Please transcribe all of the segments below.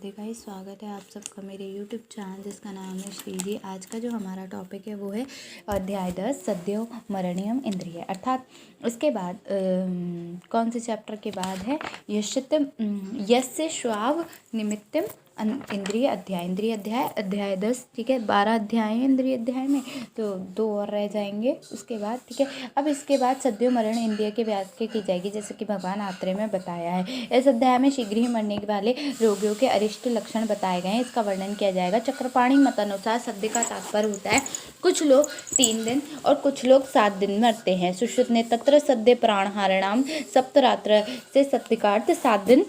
Radhe guys, स्वागत है आप सबका मेरे यूट्यूब चैनल जिसका नाम है श्रीजी। आज का जो हमारा टॉपिक है वो है अध्याय 10 सद्यो मरणीयम इंद्रिय। अर्थात उसके बाद कौन से चैप्टर के बाद है यस्य श्वाव निमित्तम इंद्रिय अध्याय 10। ठीक है, 12 अध्याय हैं इंद्रिय अध्याय में, तो 2 और रह जाएंगे उसके बाद। ठीक है, अब इसके बाद सद्यो मरण इंद्रिय के व्याख्या की जाएगी, जैसे कि भगवान आत्रेय में बताया है। इस अध्याय में शीघ्र ही मरने वाले रोगियों के अरिष्ट लक्षण बताए गए हैं, इसका वर्णन किया जाएगा। चक्रपाणी मत अनुसार सद्य का तात्पर्य होता है कुछ लोग 3 दिन और कुछ लोग 7 दिन मरते हैं। सुश्रुत ने तत्र सद्य प्राणहारणाम सप्तरात्र से सत्य का अर्थ 7 दिन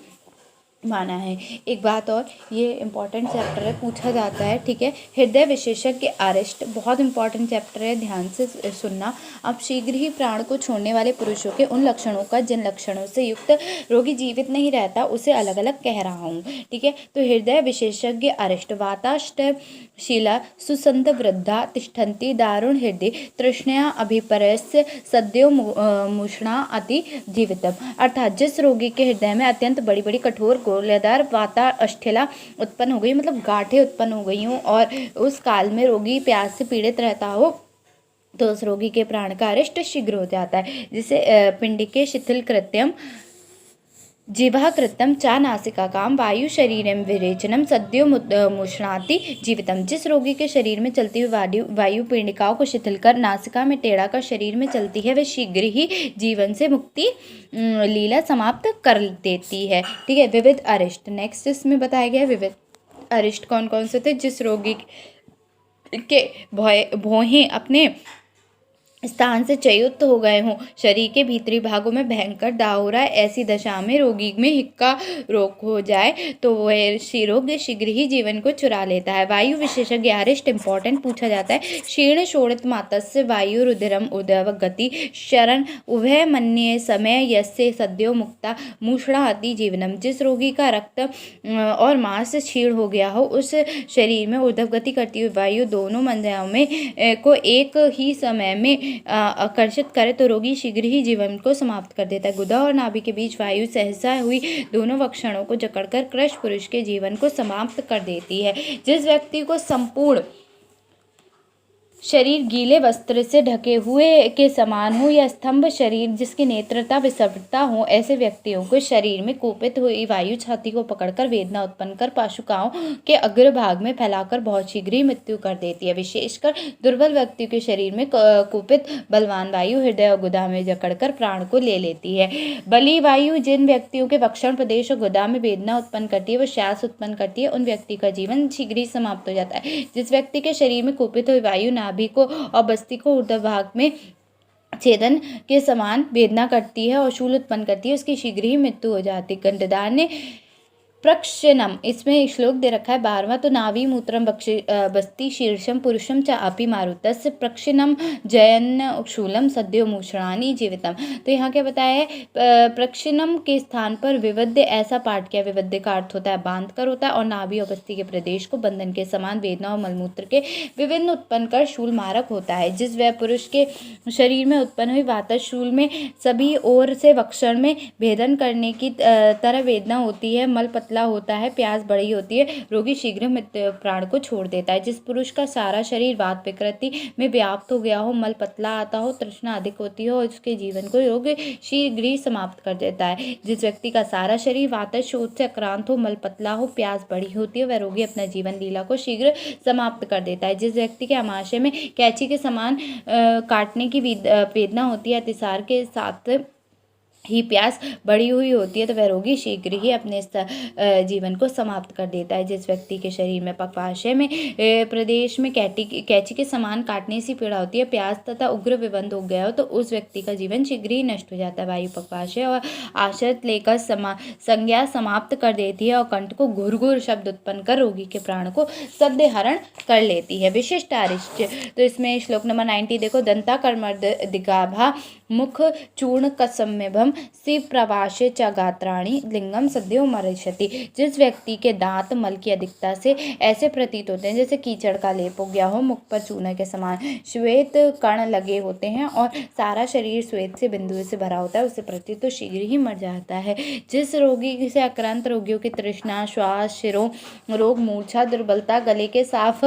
माना है। एक बात और, ये इंपॉर्टेंट चैप्टर है, पूछा जाता है। ठीक है, हृदय विशेषज्ञ अरिष्ट, बहुत इंपॉर्टेंट चैप्टर है, ध्यान से सुनना। अब शीघ्र ही प्राण को छोड़ने वाले पुरुषों के उन लक्षणों का जिन लक्षणों से युक्त रोगी जीवित नहीं रहता उसे अलग अलग कह रहा हूँ। ठीक है, तो हृदय विशेषज्ञ अरिष्ट वाताष्ट शीला सुसंत वृद्धा तिष्ठन्ति दारुण हृदय तृष्णया अभिपरस्य सद्यो मुषणा अति जीवितम। अर्थात जिस रोगी के हृदय में अत्यंत बड़ी बड़ी कठोर गोलेदार वाता अष्ठिला उत्पन्न हो गई, मतलब गांठें उत्पन्न हो गई हों, और उस काल में रोगी प्यास से पीड़ित रहता हो, तो उस रोगी के प्राण का अरिष्ट शीघ्र हो जाता है। जिसे पिंडिके शिथिल कृत्यम जिह्वा कृतम चा नासिका काम वायु शरीरम विरेचनम सद्यो मुष्णाति जीवितम। जिस रोगी के शरीर में चलती हुई वायु पिंडिकाओं को शिथिल कर नासिका में टेढ़ा कर शरीर में चलती है, वह शीघ्र ही जीवन से मुक्ति लीला समाप्त कर देती है। ठीक है, विविध अरिष्ट नेक्स्ट इसमें बताया गया। विविध अरिष्ट कौन कौन से थे? जिस रोगी के भौहें अपने स्थान से च्युत हो गए हों, शरीर के भीतरी भागों में भयंकर दाह हो रहा है, ऐसी दशा में रोगी में हिक्का रोग हो जाए तो वह रोग शीघ्र ही जीवन को चुरा लेता है। वायु विशेषज्ञ अरिष्ट इंपॉर्टेंट पूछा जाता है। क्षीण शोणित मातस्य वायु रुधिरम उदव गति शरण उभय मन्ये समय यस्य सद्यो मुक्ता मूषणाति जीवनम। जिस रोगी का रक्त और मांस क्षीण हो गया हो, उस शरीर में उर्ध्व गति करती हुई वायु दोनों मंजाओं में को एक ही समय में आकर्षित करे तो रोगी शीघ्र ही जीवन को समाप्त कर देता है। गुदा और नाभि के बीच वायु सहसा हुई दोनों वक्षणों को जकड़कर कृश पुरुष के जीवन को समाप्त कर देती है। जिस व्यक्ति को संपूर्ण शरीर गीले वस्त्र से ढके हुए के समान हो या स्तंभ शरीर जिसकी नेत्रता विसर्पता हो, ऐसे व्यक्तियों को शरीर में कुपित हुई वायु छाती को पकड़कर वेदना उत्पन्न कर पाशुकाओं के अग्रभाग में फैलाकर बहुत शीघ्र ही मृत्यु कर देती है। विशेषकर दुर्बल व्यक्तियों के शरीर में कुपित बलवान वायु हृदय और गुदा में जकड़कर प्राण को ले लेती है। बली वायु जिन व्यक्तियों के वक्षण प्रदेश और गुदा में वेदना उत्पन्न करती है, वो श्वास उत्पन्न करती है, उन व्यक्ति का जीवन शीघ्र ही समाप्त हो जाता है। जिस व्यक्ति के शरीर में कुपित हुई वायु नाभि को और बस्ती को ऊर्ध्व भाग में छेदन के समान वेदना करती है और शूल उत्पन्न करती है, उसकी शीघ्र ही मृत्यु हो जाती है। गंडदार ने प्रक्षनम, इसमें श्लोक दे रखा है 12वां, तो नावी मूत्रम बस्ती शीर्षम पुरुषम च अपि मारुतस्य प्रक्षिणम जयन शूलम सद्यो मूषणानि जीवितम। तो यहाँ क्या बताया है? प्रक्षिणम के स्थान पर विवध्य ऐसा पाठ किया। विवध्य का अर्थ होता है बांध कर होता है, और नाभि और बस्ती के प्रदेश को बंधन के समान वेदना और मलमूत्र के विभिन्न उत्पन्न कर शूल मारक होता है। जिस वह पुरुष के शरीर में उत्पन्न हुई वाता शूल में सभी ओर से वक्षण में भेदन करने की तरह वेदना होती है, मल पतला होता है, प्यास बड़ी होती है, रोगी शीघ्र प्राण को छोड़ देता है। जिस पुरुष का सारा शरीर वात विकृति में व्याप्त हो गया हो, मल पतला आता हो, तृष्णा अधिक होती हो, उसके जीवन को रोग शीघ्र ही समाप्त कर देता है। जिस व्यक्ति का सारा शरीर वात शोथ से आक्रांत हो, मल पतला हो, प्यास बड़ी होती है, वह रोगी अपना जीवन लीला को शीघ्र समाप्त कर देता है। जिस व्यक्ति के आमाशय में कैंची के समान काटने की वेदना होती है, अतिसार के साथ ही प्यास बढ़ी हुई होती है, तो वह रोगी शीघ्र ही अपने जीवन को समाप्त कर देता है। जिस व्यक्ति के शरीर में पक्वाशय में प्रदेश में कैंची के समान काटने सी पीड़ा होती है, प्यास तथा उग्र विबंध हो गया हो, तो उस व्यक्ति का जीवन शीघ्र ही नष्ट हो जाता है। वायु पक्वाशय और आश्रित लेकर संज्ञा समाप्त कर देती है और कंठ को घुर शब्द उत्पन्न कर रोगी के प्राण को सद्य हरण कर लेती है। विशिष्ट अरिष्ट, तो इसमें श्लोक नंबर 90 देखो। दंता कर्मर्द दिगाभा मुख चूर्ण कसम्यभम शिव प्रवासे च गात्राणि लिंगम सद्यो मरिष्यति। जिस व्यक्ति के दांत मल की अधिकता से ऐसे प्रतीत होते हैं जैसे कीचड़ का लेप हो गया हो, मुख पर चूना के समान श्वेत कण लगे होते हैं और सारा शरीर श्वेत से बिंदुओं से भरा होता है, उससे प्रतीत तो शीघ्र ही मर जाता है। जिस रोगी से आक्रांत रोगियों की तृष्णा, श्वास, शिरो रोग, मूर्छा, दुर्बलता, गले के साफ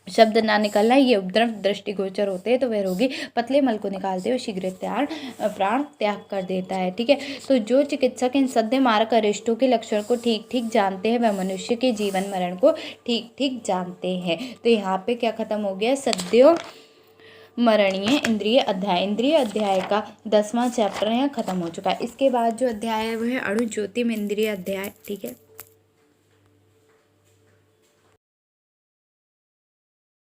शब्द ना निकलना, ये उपद्रव दृष्टिगोचर होते हैं, तो वह रोगी पतले मल को निकालते हुए शीघ्र प्राण त्याग कर देता है। ठीक है, तो जो चिकित्सक इन सद्य मारक अरिष्टों के लक्षण को ठीक ठीक जानते हैं वह मनुष्य के जीवन मरण को ठीक ठीक जानते हैं। तो यहाँ पे क्या खत्म हो गया, सद्यो मरणीय इंद्रिय अध्याय। इंद्रिय अध्याय का 10वां चैप्टर यहाँ खत्म हो चुका है। इसके बाद जो अध्याय है वो है अणु ज्योतिम इंद्रिय अध्याय। ठीक है।